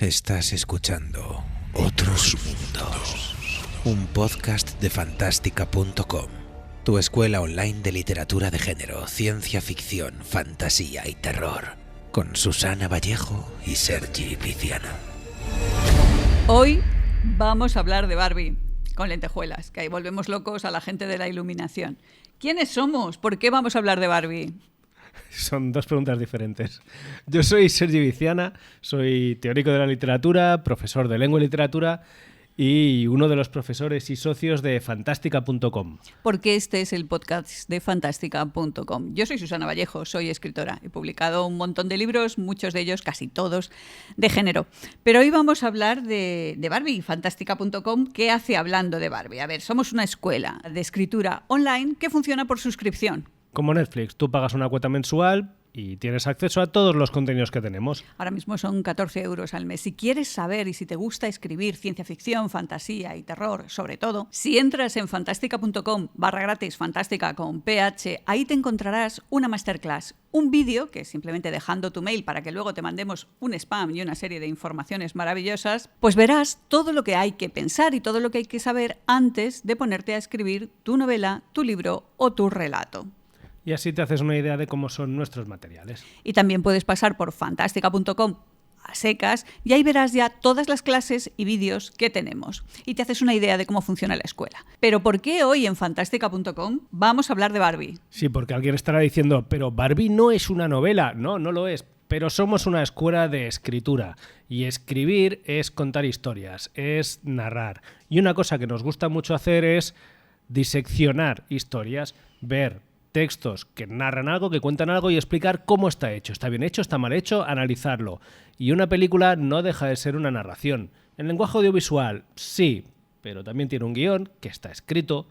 Estás escuchando Otros Mundos, un podcast de Fantástica.com, tu escuela online de literatura de género, ciencia ficción, fantasía y terror, con Susana Vallejo y Sergi Viciana. Hoy vamos a hablar de Barbie, con lentejuelas, que ahí volvemos locos a la gente de la iluminación. ¿Quiénes somos? ¿Por qué vamos a hablar de Barbie? Son dos preguntas diferentes. Yo soy Sergi Viciana, soy teórico de la literatura, profesor de lengua y literatura y uno de los profesores y socios de Fantástica.com. Porque este es el podcast de Fantástica.com. Yo soy Susana Vallejo, soy escritora. He publicado un montón de libros, muchos de ellos, casi todos, de género. Pero hoy vamos a hablar de Barbie, Fantástica.com. ¿Qué hace hablando de Barbie? A ver, somos una escuela de escritura online que funciona por suscripción. Como Netflix, tú pagas una cuota mensual y tienes acceso a todos los contenidos que tenemos. Ahora mismo son 14 euros al mes. Si quieres saber y si te gusta escribir ciencia ficción, fantasía y terror, sobre todo, si entras en fantástica.com/gratis, fantástica con PH, ahí te encontrarás una masterclass, un vídeo que simplemente dejando tu mail para que luego te mandemos un spam y una serie de informaciones maravillosas, pues verás todo lo que hay que pensar y todo lo que hay que saber antes de ponerte a escribir tu novela, tu libro o tu relato. Y así te haces una idea de cómo son nuestros materiales. Y también puedes pasar por fantástica.com a secas y ahí verás ya todas las clases y vídeos que tenemos. Y te haces una idea de cómo funciona la escuela. Pero ¿por qué hoy en fantástica.com vamos a hablar de Barbie? Sí, porque alguien estará diciendo, pero Barbie no es una novela. No, no lo es. Pero somos una escuela de escritura. Y escribir es contar historias, es narrar. Y una cosa que nos gusta mucho hacer es diseccionar historias, ver textos que narran algo, que cuentan algo y explicar cómo está hecho. ¿Está bien hecho? ¿Está mal hecho? Analizarlo. Y una película no deja de ser una narración. En lenguaje audiovisual, sí, pero también tiene un guión que está escrito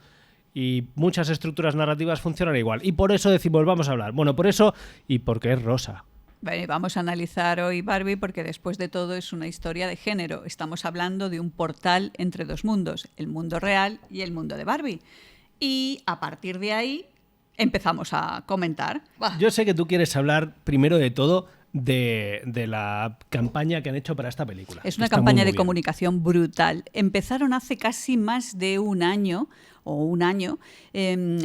y muchas estructuras narrativas funcionan igual. Y por eso decimos, vamos a hablar. Bueno, por eso y porque es rosa. Bueno, vamos a analizar hoy Barbie porque después de todo es una historia de género. Estamos hablando de un portal entre dos mundos, el mundo real y el mundo de Barbie. Y a partir de ahí empezamos a comentar. Yo sé que tú quieres hablar primero de todo de la campaña que han hecho para esta película. Es una campaña de comunicación brutal. Empezaron hace casi más de un año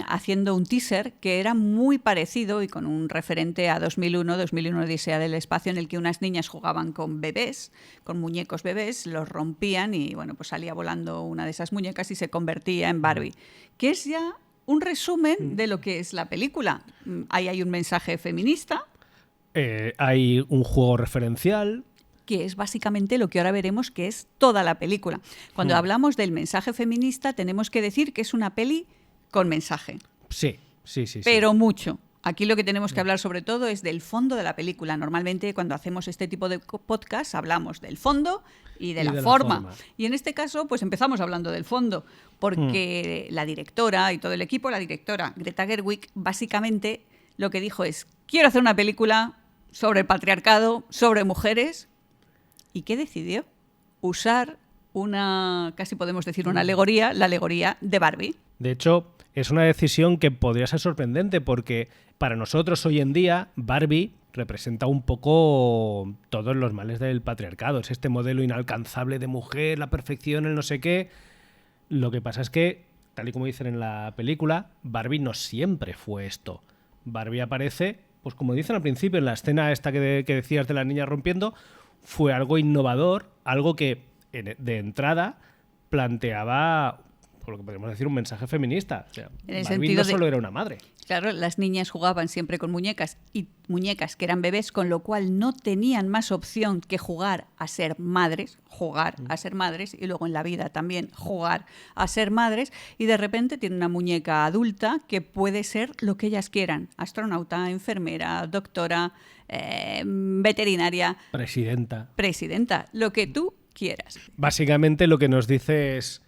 haciendo un teaser que era muy parecido y con un referente a 2001 Odisea del Espacio, en el que unas niñas jugaban con bebés, con muñecos bebés, los rompían y bueno, pues salía volando una de esas muñecas y se convertía en Barbie, que es ya un resumen de lo que es la película. Ahí hay un mensaje feminista. Hay un juego referencial. Que es básicamente lo que ahora veremos que es toda la película. Cuando hablamos del mensaje feminista, tenemos que decir que es una peli con mensaje. Sí. Pero mucho. Aquí lo que tenemos que hablar sobre todo es del fondo de la película. Normalmente cuando hacemos este tipo de podcast hablamos del fondo y de la forma. Y en este caso pues empezamos hablando del fondo, porque la directora y todo el equipo, la directora Greta Gerwig, básicamente lo que dijo es: quiero hacer una película sobre el patriarcado, sobre mujeres. ¿Y qué decidió? Usar casi podemos decir una alegoría, la alegoría de Barbie. De hecho, es una decisión que podría ser sorprendente porque para nosotros hoy en día Barbie representa un poco todos los males del patriarcado. Es este modelo inalcanzable de mujer, la perfección, el no sé qué. Lo que pasa es que, tal y como dicen en la película, Barbie no siempre fue esto. Barbie aparece, pues como dicen al principio, en la escena esta que decías de la niña rompiendo, fue algo innovador, algo que de entrada planteaba, por lo que podemos decir, un mensaje feminista. O sea, en el Barbie no solo era una madre. Claro, las niñas jugaban siempre con muñecas que eran bebés, con lo cual no tenían más opción que jugar a ser madres, y luego en la vida también jugar a ser madres, y de repente tienen una muñeca adulta que puede ser lo que ellas quieran: astronauta, enfermera, doctora, veterinaria, presidenta, lo que tú quieras. Básicamente lo que nos dice es,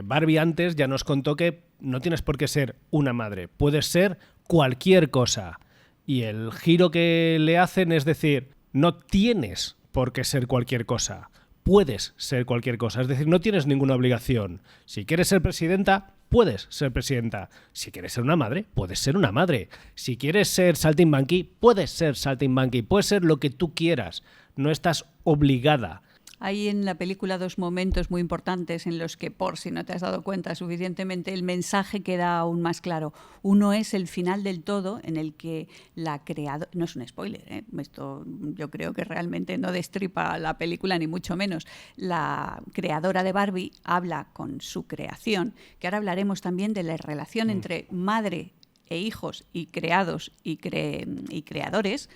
Barbie antes ya nos contó que no tienes por qué ser una madre, puedes ser cualquier cosa. Y el giro que le hacen es decir, no tienes por qué ser cualquier cosa, puedes ser cualquier cosa. Es decir, no tienes ninguna obligación. Si quieres ser presidenta, puedes ser presidenta. Si quieres ser una madre, puedes ser una madre. Si quieres ser saltimbanqui, puedes ser saltimbanqui. Puedes ser lo que tú quieras. No estás obligada. Hay en la película dos momentos muy importantes en los que, por si no te has dado cuenta suficientemente, el mensaje queda aún más claro. Uno es el final del todo, en el que la creadora... No es un spoiler, esto yo creo que realmente no destripa la película, ni mucho menos. La creadora de Barbie habla con su creación, que ahora hablaremos también de la relación entre madre e hijos y creados y creadores,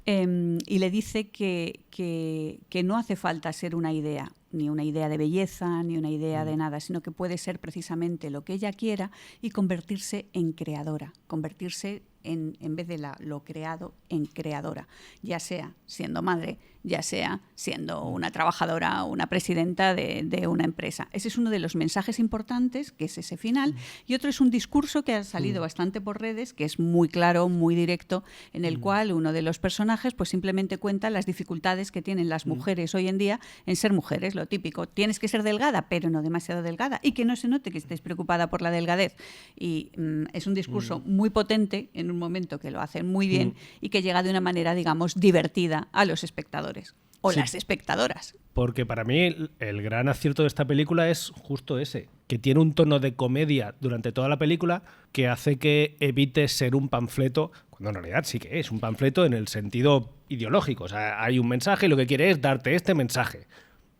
y le dice que no hace falta ser una idea, ni una idea de belleza, ni una idea de nada, sino que puede ser precisamente lo que ella quiera y convertirse en creadora, convertirse en vez de lo creado, en creadora, ya sea siendo madre, ya sea siendo una trabajadora o una presidenta de una empresa. Ese es uno de los mensajes importantes, que es ese final, y otro es un discurso que ha salido bastante por redes, que es muy claro, muy directo, en el cual uno de los personajes pues simplemente cuenta las dificultades que tienen las mujeres hoy en día en ser mujeres, lo típico, tienes que ser delgada, pero no demasiado delgada, y que no se note que estés preocupada por la delgadez. Y es un discurso muy potente, en un momento que lo hacen muy bien y que llega de una manera, digamos, divertida a los espectadores o las espectadoras. Porque para mí el gran acierto de esta película es justo ese, que tiene un tono de comedia durante toda la película que hace que evite ser un panfleto, cuando en realidad sí que es un panfleto en el sentido ideológico. O sea, hay un mensaje y lo que quiere es darte este mensaje,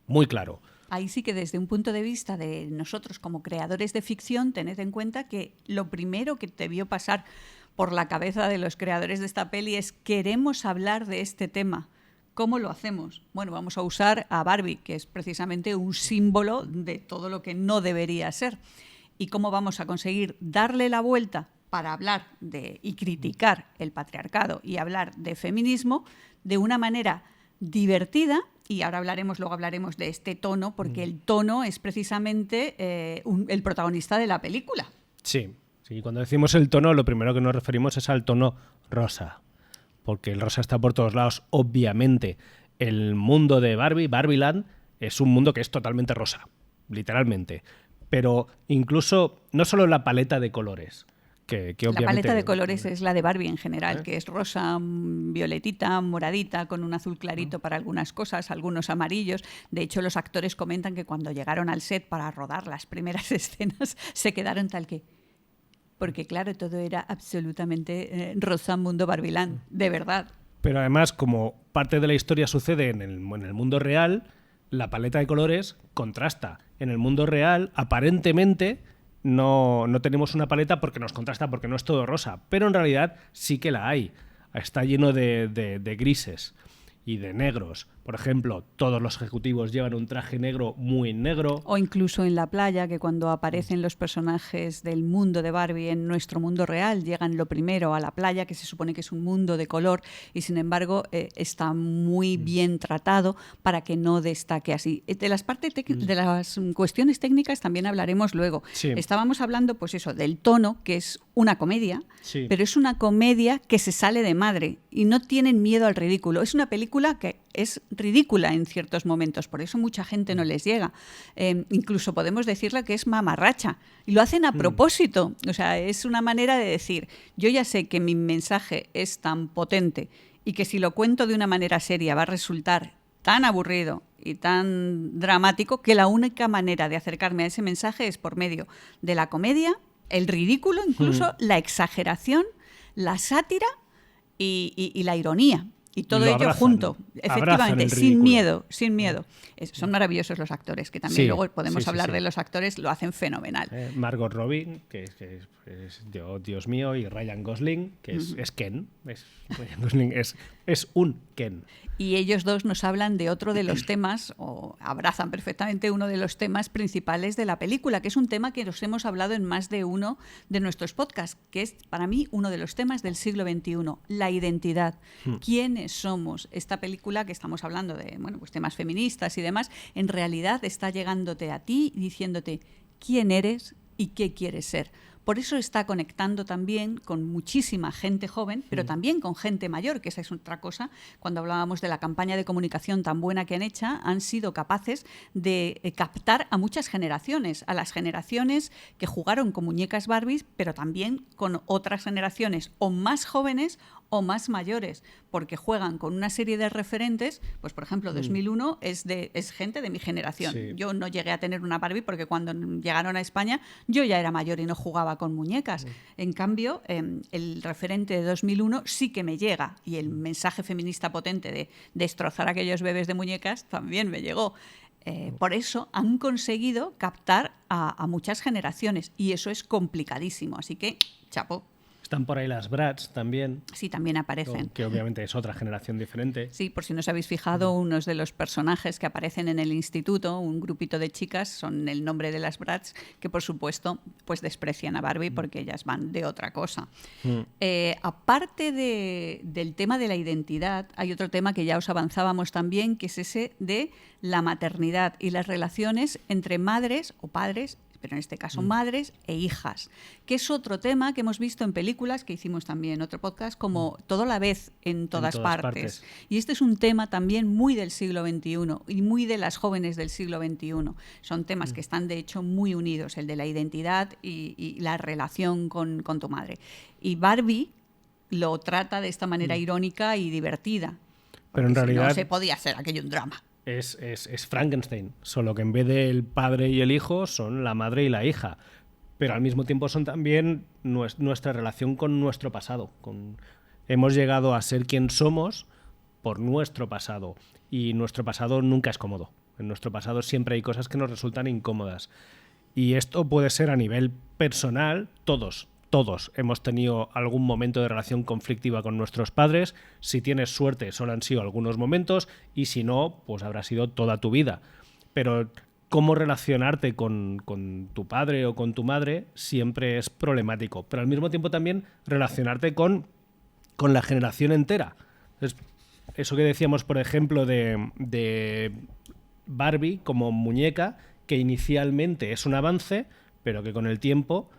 muy claro. Ahí sí que desde un punto de vista de nosotros como creadores de ficción, tened en cuenta que lo primero que debió pasar por la cabeza de los creadores de esta peli es: queremos hablar de este tema. ¿Cómo lo hacemos? Bueno, vamos a usar a Barbie, que es precisamente un símbolo de todo lo que no debería ser. ¿Y cómo vamos a conseguir darle la vuelta para hablar de y criticar el patriarcado y hablar de feminismo de una manera divertida? Y ahora luego hablaremos de este tono, porque el tono es precisamente el protagonista de la película. Sí, cuando decimos el tono, lo primero que nos referimos es al tono rosa, porque el rosa está por todos lados. Obviamente, el mundo de Barbieland, es un mundo que es totalmente rosa, literalmente. Pero incluso, no solo la paleta de colores, que obviamente... La paleta de colores es la de Barbie en general, que es rosa, violetita, moradita, con un azul clarito para algunas cosas, algunos amarillos. De hecho, los actores comentan que cuando llegaron al set para rodar las primeras escenas se quedaron tal que... Porque claro, todo era absolutamente rosa mundo Barbieland, de verdad. Pero además, como parte de la historia sucede en el mundo real, la paleta de colores contrasta. En el mundo real, aparentemente, no tenemos una paleta porque nos contrasta, porque no es todo rosa. Pero en realidad sí que la hay. Está lleno de grises y de negros. Por ejemplo, todos los ejecutivos llevan un traje negro muy negro. O incluso en la playa, que cuando aparecen los personajes del mundo de Barbie en nuestro mundo real, llegan lo primero a la playa, que se supone que es un mundo de color, y sin embargo está muy bien tratado para que no destaque así. De las cuestiones técnicas también hablaremos luego. Sí. Estábamos hablando, pues eso, del tono, que es una comedia, sí, pero es una comedia que se sale de madre y no tienen miedo al ridículo. Es una película que es ridícula en ciertos momentos, por eso mucha gente no les llega. Incluso podemos decirle que es mamarracha, y lo hacen a propósito. O sea, es una manera de decir: yo ya sé que mi mensaje es tan potente y que si lo cuento de una manera seria va a resultar tan aburrido y tan dramático, que la única manera de acercarme a ese mensaje es por medio de la comedia, el ridículo, incluso la exageración, la sátira y la ironía. Y todo ello junto, efectivamente, sin miedo. Son maravillosos los actores, que también luego podemos hablar de los actores, lo hacen fenomenal. Margot Robbie, que es Dios mío, y Ryan Gosling, que es Ken. Ryan Gosling es un Ken. Y ellos dos nos hablan de otro de los temas, o abrazan perfectamente uno de los temas principales de la película, que es un tema que nos hemos hablado en más de uno de nuestros podcasts, que es para mí uno de los temas del siglo XXI, la identidad. ¿Quiénes somos? Esta película que estamos hablando de pues temas feministas y demás, en realidad está llegándote a ti y diciéndote quién eres y qué quieres ser. Por eso está conectando también con muchísima gente joven, pero también con gente mayor, que esa es otra cosa. Cuando hablábamos de la campaña de comunicación tan buena que han hecho, han sido capaces de captar a muchas generaciones, a las generaciones que jugaron con muñecas Barbies, pero también con otras generaciones o más jóvenes o más mayores, porque juegan con una serie de referentes. Pues por ejemplo 2001 es gente de mi generación. Sí. Yo no llegué a tener una Barbie porque cuando llegaron a España yo ya era mayor y no jugaba con muñecas. En cambio, el referente de 2001 sí que me llega, y el mensaje feminista potente de destrozar a aquellos bebés de muñecas también me llegó. Por eso han conseguido captar a muchas generaciones, y eso es complicadísimo, así que chapo. Están por ahí las Bratz también. Sí, también aparecen. Que obviamente es otra generación diferente. Sí, por si no os habéis fijado, unos de los personajes que aparecen en el instituto, un grupito de chicas, son el nombre de las Bratz, que por supuesto pues desprecian a Barbie porque ellas van de otra cosa. Aparte del tema de la identidad, hay otro tema que ya os avanzábamos también, que es ese de la maternidad y las relaciones entre madres o padres, pero en este caso madres e hijas, que es otro tema que hemos visto en películas, que hicimos también otro podcast, como Todo a la vez en todas partes. Y este es un tema también muy del siglo XXI y muy de las jóvenes del siglo XXI. Son temas que están de hecho muy unidos, el de la identidad y la relación con tu madre. Y Barbie lo trata de esta manera irónica y divertida. Pero en realidad no se podía hacer aquello un drama. Es Frankenstein, solo que en vez del padre y el hijo son la madre y la hija, pero al mismo tiempo son también nuestra relación con nuestro pasado. Hemos llegado a ser quien somos por nuestro pasado, y nuestro pasado nunca es cómodo. En nuestro pasado siempre hay cosas que nos resultan incómodas, y esto puede ser a nivel personal. Todos hemos tenido algún momento de relación conflictiva con nuestros padres. Si tienes suerte, solo han sido algunos momentos, y si no, pues habrá sido toda tu vida. Pero cómo relacionarte con tu padre o con tu madre siempre es problemático. Pero al mismo tiempo también relacionarte con la generación entera. Entonces, eso que decíamos, por ejemplo, de Barbie como muñeca, que inicialmente es un avance, pero que con el tiempo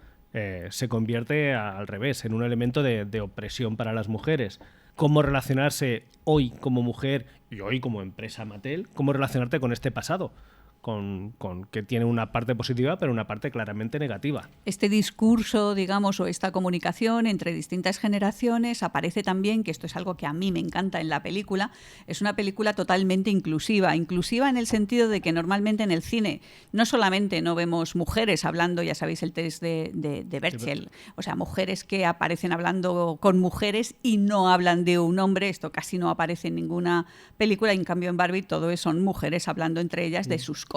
se convierte al revés, en un elemento de opresión para las mujeres. Cómo relacionarse hoy como mujer y hoy como empresa Mattel, cómo relacionarte con este pasado, con que tiene una parte positiva pero una parte claramente negativa. Este discurso, digamos, o esta comunicación entre distintas generaciones aparece también, que esto es algo que a mí me encanta en la película, es una película totalmente inclusiva en el sentido de que normalmente en el cine no solamente no vemos mujeres hablando, ya sabéis el test de Berchel, o sea, mujeres que aparecen hablando con mujeres y no hablan de un hombre, esto casi no aparece en ninguna película, y en cambio en Barbie todo son mujeres hablando entre ellas de sus cosas.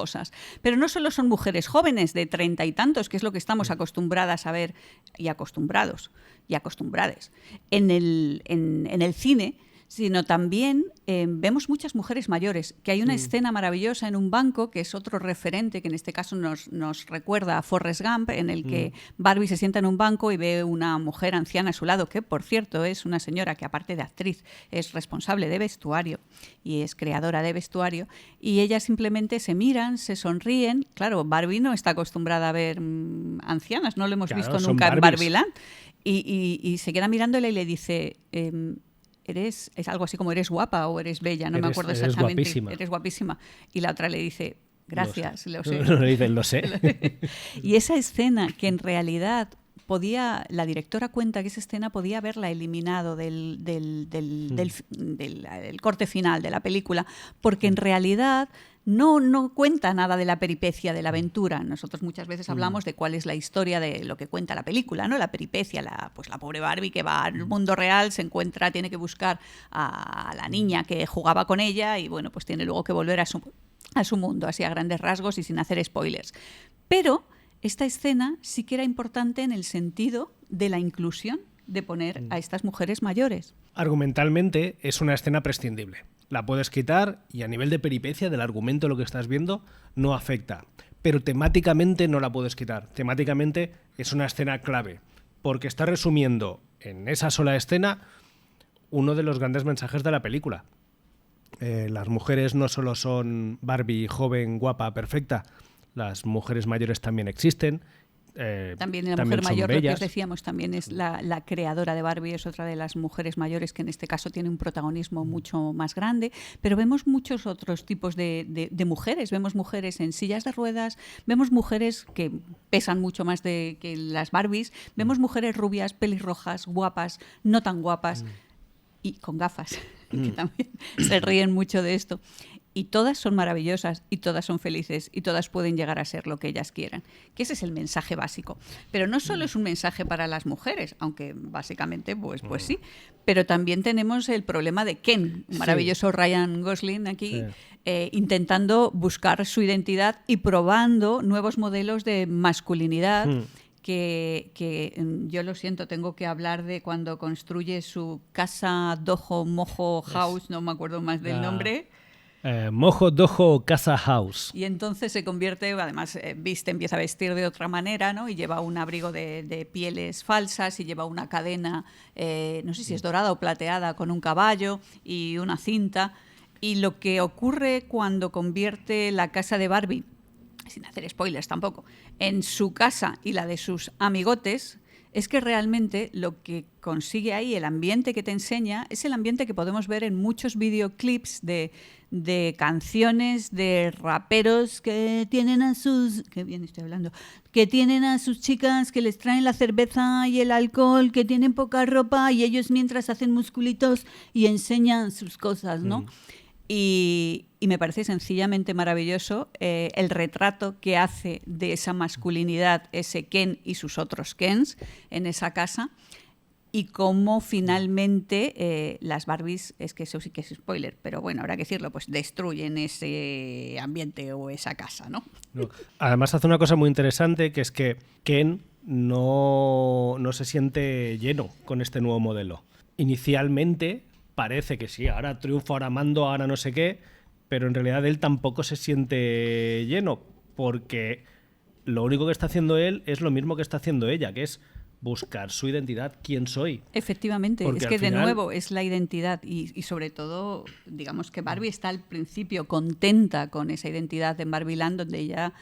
Pero no solo son mujeres jóvenes de 30 y tantos, que es lo que estamos acostumbradas a ver, y acostumbrados y acostumbrades en el cine, sino también vemos muchas mujeres mayores, que hay una escena maravillosa en un banco, que es otro referente, que en este caso nos recuerda a Forrest Gump, en el que Barbie se sienta en un banco y ve una mujer anciana a su lado, que por cierto es una señora que aparte de actriz es responsable de vestuario y es creadora de vestuario, y ellas simplemente se miran, se sonríen. Claro, Barbie no está acostumbrada a ver ancianas, no lo hemos visto nunca en Barbieland, y se queda mirándole y le dice... es algo así como eres guapa o eres bella, no me acuerdo exactamente. Eres guapísima. Y la otra le dice, gracias, lo sé. No le dicen, lo sé. Y esa escena, que en realidad la directora cuenta que esa escena podía haberla eliminado del corte final de la película, porque en realidad no cuenta nada de la peripecia de la aventura. Nosotros muchas veces hablamos de cuál es la historia de lo que cuenta la película, ¿no? La peripecia, la pobre Barbie que va al mundo real, se encuentra, tiene que buscar a la niña que jugaba con ella, y bueno, pues tiene luego que volver a su mundo, así a grandes rasgos y sin hacer spoilers. Pero esta escena sí que era importante en el sentido de la inclusión, de poner a estas mujeres mayores. Argumentalmente es una escena prescindible. La puedes quitar y a nivel de peripecia del argumento, lo que estás viendo, no afecta. Pero temáticamente no la puedes quitar. Temáticamente es una escena clave, porque está resumiendo en esa sola escena uno de los grandes mensajes de la película. Las mujeres no solo son Barbie joven, guapa, perfecta, las mujeres mayores también existen. También la mujer mayor, lo que os decíamos, también es la creadora de Barbie, es otra de las mujeres mayores que en este caso tiene un protagonismo mucho más grande, pero vemos muchos otros tipos de mujeres. Vemos mujeres en sillas de ruedas, vemos mujeres que pesan mucho más que las Barbies, vemos mujeres rubias, pelirrojas, guapas, no tan guapas. y con gafas, que también se ríen mucho de esto. Y todas son maravillosas y todas son felices y todas pueden llegar a ser lo que ellas quieran. Que ese es el mensaje básico. Pero no solo es un mensaje para las mujeres, aunque básicamente pues sí, pero también tenemos el problema de Ken, un maravilloso Ryan Gosling aquí, intentando buscar su identidad y probando nuevos modelos de masculinidad. Que yo lo siento, tengo que hablar de cuando construye su casa Dojo Mojo House, no me acuerdo más del nombre. Mojo Dojo Casa House. Y entonces se convierte, además empieza a vestir de otra manera, ¿no? Y lleva un abrigo de pieles falsas y lleva una cadena, no sé si es dorada o plateada, con un caballo y una cinta. Y lo que ocurre cuando convierte la casa de Barbie, sin hacer spoilers tampoco, en su casa y la de sus amigotes, es que realmente lo que consigue ahí, el ambiente que te enseña, es el ambiente que podemos ver en muchos videoclips de canciones de raperos que tienen a sus... Qué bien estoy hablando. Que tienen a sus chicas que les traen la cerveza y el alcohol, que tienen poca ropa y ellos mientras hacen musculitos y enseñan sus cosas, ¿no? Y me parece sencillamente maravilloso el retrato que hace de esa masculinidad ese Ken y sus otros Kens en esa casa, y cómo finalmente las Barbies, es que eso sí que es spoiler, pero bueno, habrá que decirlo, pues destruyen ese ambiente o esa casa, ¿no? Además hace una cosa muy interesante, que es que Ken no se siente lleno con este nuevo modelo. Inicialmente parece que sí, ahora triunfo, ahora mando, ahora no sé qué, pero en realidad él tampoco se siente lleno, porque lo único que está haciendo él es lo mismo que está haciendo ella, que es buscar su identidad, quién soy. Efectivamente, porque es que final, de nuevo es la identidad y sobre todo, digamos que Barbie está al principio contenta con esa identidad en Barbieland, donde ella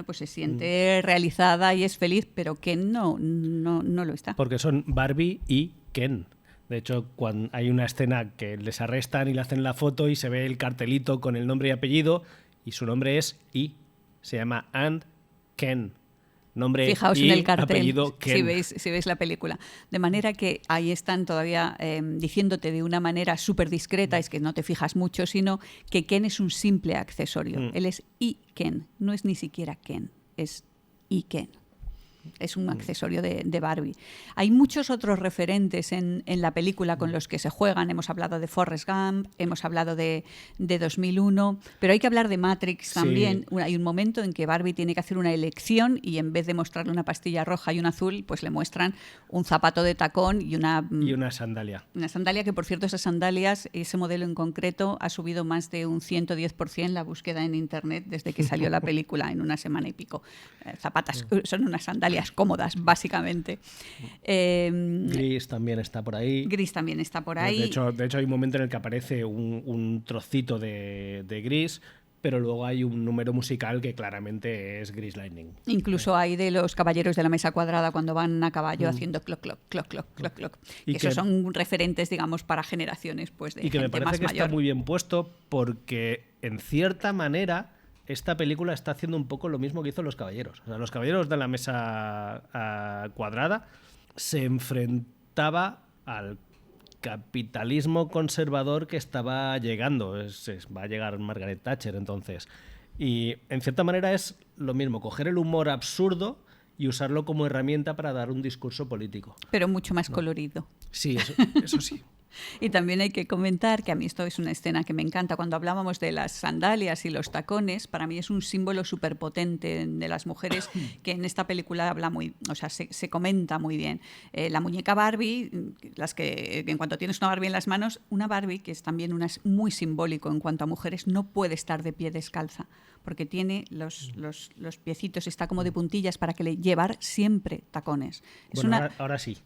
pues se siente realizada y es feliz, pero Ken no lo está. Porque son Barbie y Ken. De hecho, cuando hay una escena que les arrestan y le hacen la foto y se ve el cartelito con el nombre y apellido, y su nombre es I. Se llama And Ken. Nombre Fijaos y en el cartel, apellido Ken. si veis la película. De manera que ahí están todavía diciéndote de una manera súper discreta, es que no te fijas mucho, sino que Ken es un simple accesorio. Él es I Ken, no es ni siquiera Ken, es I Ken. Es un accesorio de Barbie. Hay muchos otros referentes en la película con los que se juegan. Hemos hablado de Forrest Gump, hemos hablado de 2001, pero hay que hablar de Matrix también. Sí. Hay un momento en que Barbie tiene que hacer una elección y en vez de mostrarle una pastilla roja y una azul, pues le muestran un zapato de tacón y una sandalia. Una sandalia que, por cierto, esas sandalias, ese modelo en concreto, ha subido más de un 110% la búsqueda en Internet desde que salió la película en una semana y pico. Son unas sandalias cómodas, básicamente. Gris también está por ahí. Gris también está por ahí. De hecho hay un momento en el que aparece un trocito de Gris, pero luego hay un número musical que claramente es Gris Lightning. Incluso hay de los caballeros de la mesa cuadrada cuando van a caballo haciendo cloc, cloc, cloc, cloc, cloc, cloc. Y esos son referentes, digamos, para generaciones pues, de gente más mayor. Y que me parece que está muy bien puesto porque, en cierta manera, esta película está haciendo un poco lo mismo que hizo Los Caballeros. O sea, Los Caballeros de la Mesa Cuadrada se enfrentaba al capitalismo conservador que estaba llegando. Va a llegar Margaret Thatcher entonces. Y en cierta manera es lo mismo, coger el humor absurdo y usarlo como herramienta para dar un discurso político. Pero mucho más colorido. Sí, eso sí. Y también hay que comentar que a mí esto es una escena que me encanta. Cuando hablábamos de las sandalias y los tacones, para mí es un símbolo súper potente de las mujeres que en esta película se comenta muy bien. La muñeca Barbie, las que en cuanto tienes una Barbie en las manos, una Barbie que es también muy simbólico en cuanto a mujeres, no puede estar de pie descalza porque tiene los piecitos, está como de puntillas para que le llevar siempre tacones. Ahora sí.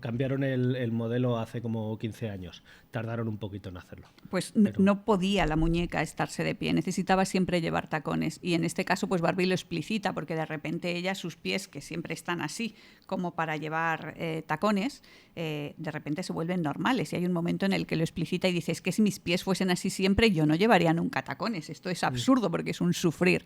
Cambiaron el modelo hace como 15 años. Tardaron un poquito en hacerlo. Pues no podía la muñeca estarse de pie, necesitaba siempre llevar tacones. Y en este caso, pues Barbie lo explicita, porque de repente ella, sus pies, que siempre están así, como para llevar tacones, de repente se vuelven normales. Y hay un momento en el que lo explicita y dice, es que si mis pies fuesen así siempre, yo no llevaría nunca tacones. Esto es absurdo porque es un sufrir.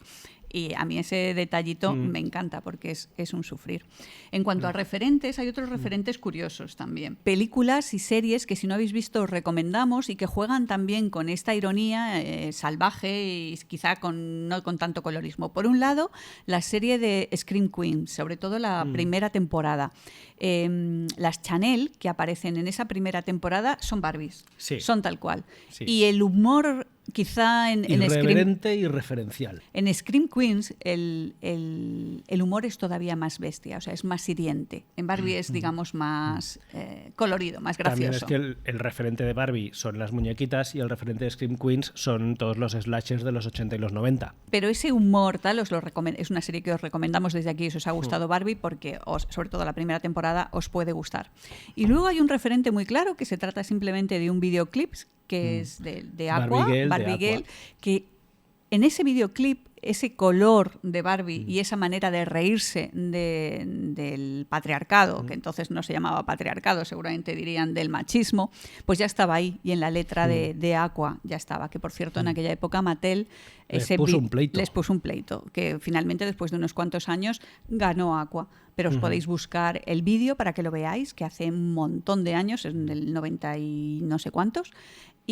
Y a mí ese detallito me encanta porque es un sufrir. En cuanto a referentes, hay otros referentes curiosos también. Películas y series que si no habéis visto os recomendamos y que juegan también con esta ironía salvaje y quizá no con tanto colorismo. Por un lado, la serie de Scream Queens, sobre todo la primera temporada. Las Chanel que aparecen en esa primera temporada son Barbies, son tal cual. Sí. Y el humor quizá en irreverente y referencial. En Scream Queens el humor es todavía más bestia, o sea, es más hiriente. En Barbie es, digamos, más colorido, más gracioso. También es que el referente de Barbie son las muñequitas y el referente de Scream Queens son todos los slashers de los 80 y los 90. Pero ese humor tal es una serie que os recomendamos desde aquí si os ha gustado Barbie, porque sobre todo la primera temporada os puede gustar. Y luego hay un referente muy claro que se trata simplemente de un videoclip que es de Aqua, Barbie Girl, que en ese videoclip ese color de Barbie y esa manera de reírse del patriarcado, que entonces no se llamaba patriarcado, seguramente dirían del machismo, pues ya estaba ahí, y en la letra de Aqua ya estaba, que por cierto en aquella época Mattel les puso un pleito, que finalmente después de unos cuantos años ganó Aqua. Pero os podéis buscar el vídeo para que lo veáis, que hace un montón de años, es del 90 y no sé cuántos,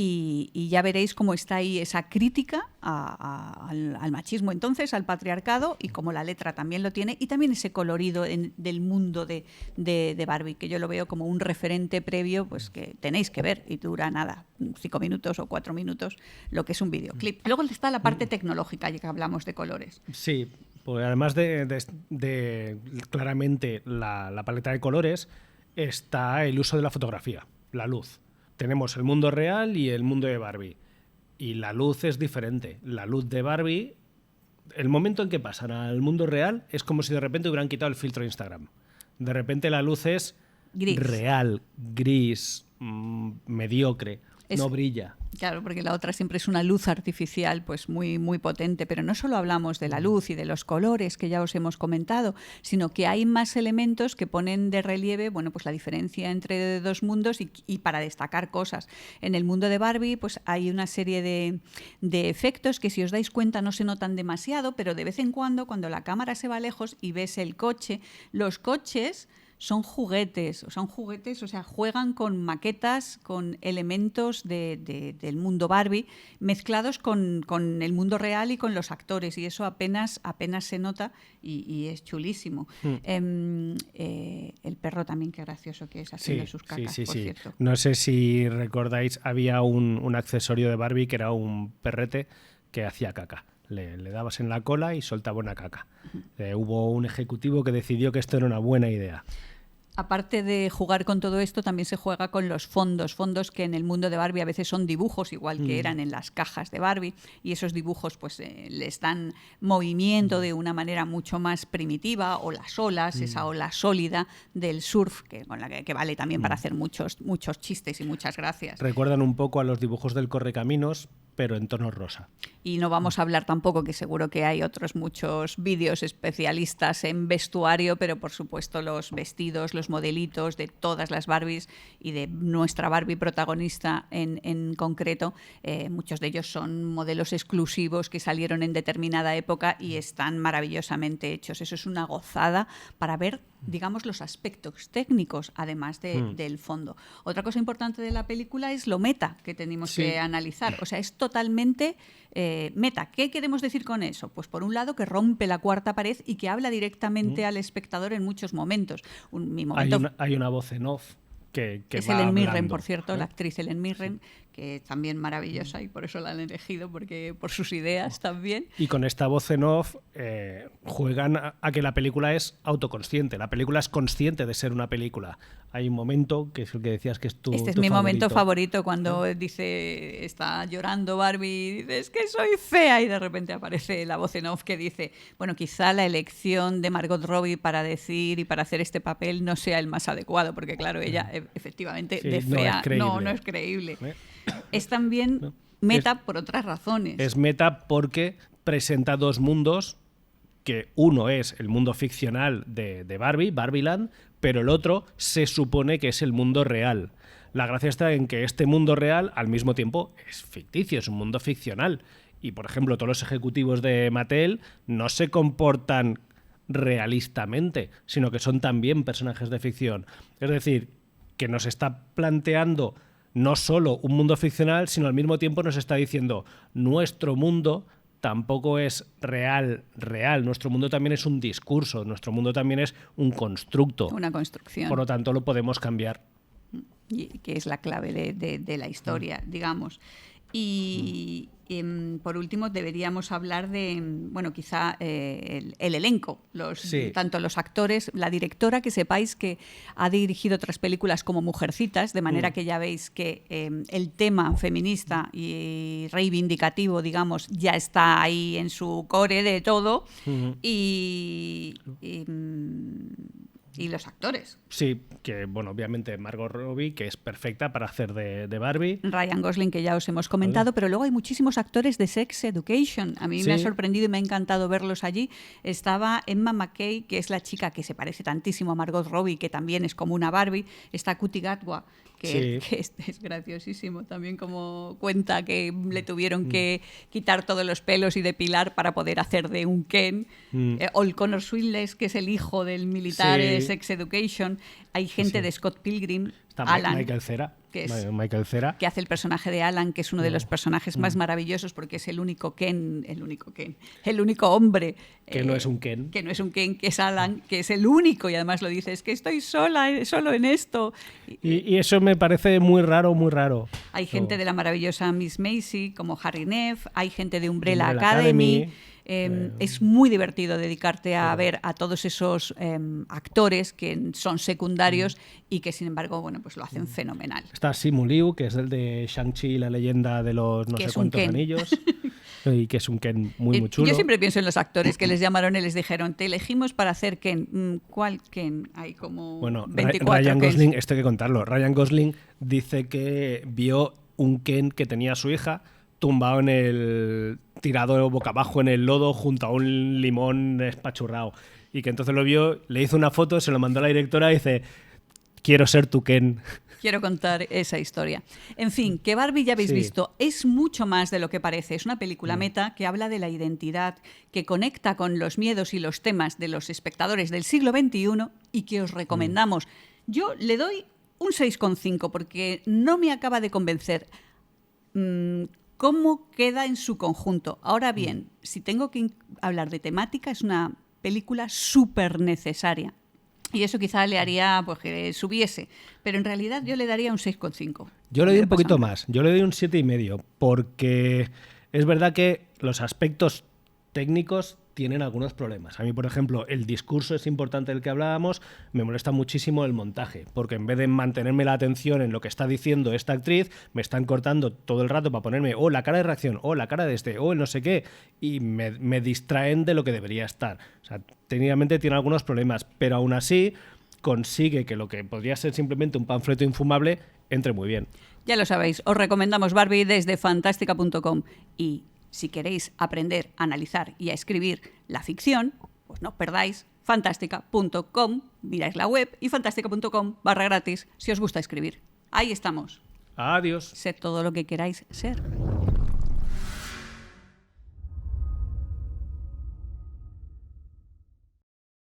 y ya veréis cómo está ahí esa crítica al machismo entonces, al patriarcado, y como la letra también lo tiene, y también ese colorido del mundo de Barbie, que yo lo veo como un referente previo, pues que tenéis que ver, y dura nada, 5 minutos o 4 minutos, lo que es un videoclip. Luego está la parte tecnológica, ya que hablamos de colores. Sí, pues además de claramente la paleta de colores, está el uso de la fotografía, la luz. Tenemos el mundo real y el mundo de Barbie. Y la luz es diferente. La luz de Barbie, el momento en que pasan al mundo real, es como si de repente hubieran quitado el filtro de Instagram. De repente la luz es real, gris, mediocre. No brilla. Claro, porque la otra siempre es una luz artificial pues muy, muy potente, pero no solo hablamos de la luz y de los colores que ya os hemos comentado, sino que hay más elementos que ponen de relieve, bueno, pues la diferencia entre dos mundos y para destacar cosas. En el mundo de Barbie pues hay una serie de efectos que si os dais cuenta no se notan demasiado, pero de vez en cuando la cámara se va lejos y ves el coche, los coches son juguetes, o sea, juegan con maquetas, con elementos del mundo Barbie, mezclados con el mundo real y con los actores, y eso apenas se nota y es chulísimo. El perro también, qué gracioso que es haciendo sus cacas, por cierto. No sé si recordáis, había un accesorio de Barbie que era un perrete que hacía caca. Le dabas en la cola y soltaba una caca. Hubo un ejecutivo que decidió que esto era una buena idea. Aparte de jugar con todo esto, también se juega con los fondos que en el mundo de Barbie a veces son dibujos, igual que eran en las cajas de Barbie, y esos dibujos pues les dan movimiento de una manera mucho más primitiva, o las olas, esa ola sólida del surf, con la que vale también para hacer muchos chistes y muchas gracias. Recuerdan un poco a los dibujos del Correcaminos, pero en tono rosa. Y no vamos a hablar tampoco, que seguro que hay otros muchos vídeos especialistas en vestuario, pero por supuesto los vestidos, los modelitos de todas las Barbies y de nuestra Barbie protagonista en concreto, muchos de ellos son modelos exclusivos que salieron en determinada época y están maravillosamente hechos. Eso es una gozada para ver, digamos, los aspectos técnicos, además del fondo. Otra cosa importante de la película es lo meta que tenemos que analizar. O sea, es totalmente meta. ¿Qué queremos decir con eso? Pues por un lado que rompe la cuarta pared y que habla directamente al espectador en muchos momentos. Hay una voz en off que es va Helen Mirren, hablando, por cierto, la actriz Helen Mirren, que es también maravillosa y por eso la han elegido, porque por sus ideas también. Y con esta voz en off juegan a que la película es autoconsciente, la película es consciente de ser una película. Hay un momento que es el que decías que es tu Este es tu mi favorito. Momento favorito, cuando dice, está llorando Barbie y dice, es que soy fea, y de repente aparece la voz en off que dice, bueno, quizá la elección de Margot Robbie para decir y para hacer este papel no sea el más adecuado, porque claro, ella efectivamente de fea no es creíble. Es también meta por otras razones. Es meta porque presenta dos mundos, que uno es el mundo ficcional de Barbie, Barbieland, pero el otro se supone que es el mundo real. La gracia está en que este mundo real al mismo tiempo es ficticio, es un mundo ficcional. Y, por ejemplo, todos los ejecutivos de Mattel no se comportan realistamente, sino que son también personajes de ficción. Es decir, que nos está planteando no solo un mundo ficcional, sino al mismo tiempo nos está diciendo nuestro mundo tampoco es real. Nuestro mundo también es un discurso, nuestro mundo también es un constructo. Una construcción. Por lo tanto, lo podemos cambiar. Y que es la clave de la historia, digamos. Y por último deberíamos hablar de, bueno, quizá el elenco, tanto los actores, la directora, que sepáis que ha dirigido otras películas como Mujercitas, de manera que ya veis que el tema feminista y reivindicativo, digamos, ya está ahí en su core de todo. Y los actores. Sí, que bueno, obviamente Margot Robbie, que es perfecta para hacer de Barbie. Ryan Gosling, que ya os hemos comentado, pero luego hay muchísimos actores de Sex Education. A mí me ha sorprendido y me ha encantado verlos allí. Estaba Emma Mackey, que es la chica que se parece tantísimo a Margot Robbie, que también es como una Barbie. Está Cutie Gatwa, que es graciosísimo también, como cuenta que le tuvieron que quitar todos los pelos y depilar para poder hacer de un Ken. O el Connor Swinless, que es el hijo del militar de Sex Education. Hay gente de Scott Pilgrim. Está Alan, Michael Cera. Michael Cera, que hace el personaje de Alan, que es uno de los personajes más maravillosos, porque es el único hombre que no es un Ken, que es Alan, que es el único, y además lo dice, es que estoy solo en esto. Y eso me parece muy raro. Hay gente de la maravillosa Miss Maisy, como Harry Neff, hay gente de Umbrella Academy. Es muy divertido dedicarte a ver a todos esos actores que son secundarios y que sin embargo, bueno, pues lo hacen fenomenal. Está Simu Liu, que es el de Shang-Chi, la leyenda de los no sé cuántos anillos, y que es un Ken muy chulo. Yo siempre pienso en los actores que les llamaron y les dijeron, te elegimos para hacer Ken. ¿Cuál Ken? Hay como 24 Ryan Kens. Gosling, esto hay que contarlo. Ryan Gosling dice que vio un Ken que tenía su hija tumbado tirado boca abajo en el lodo junto a un limón espachurrado, y que entonces lo vio, le hizo una foto, se lo mandó a la directora y dice, quiero ser tu Ken. Quiero contar esa historia. En fin, que Barbie, ya habéis visto, es mucho más de lo que parece. Es una película meta que habla de la identidad, que conecta con los miedos y los temas de los espectadores del siglo XXI y que os recomendamos. Yo le doy un 6,5 porque no me acaba de convencer cómo queda en su conjunto. Ahora bien, si tengo que hablar de temática, es una película súper necesaria. Y eso quizá le haría pues, que subiese. Pero en realidad yo le daría un 6,5. Yo le doy un poquito más. Yo le doy un 7,5. Porque es verdad que los aspectos técnicos tienen algunos problemas. A mí, por ejemplo, el discurso es importante del que hablábamos, me molesta muchísimo el montaje, porque en vez de mantenerme la atención en lo que está diciendo esta actriz, me están cortando todo el rato para ponerme la cara de reacción, la cara de el no sé qué, y me distraen de lo que debería estar. O sea, técnicamente tiene algunos problemas, pero aún así consigue que lo que podría ser simplemente un panfleto infumable entre muy bien. Ya lo sabéis, os recomendamos Barbie desde fantástica.com, y si queréis aprender a analizar y a escribir la ficción, pues no os perdáis fantástica.com, miráis la web y fantástica.com/gratis si os gusta escribir. Ahí estamos. Adiós. Sed todo lo que queráis ser.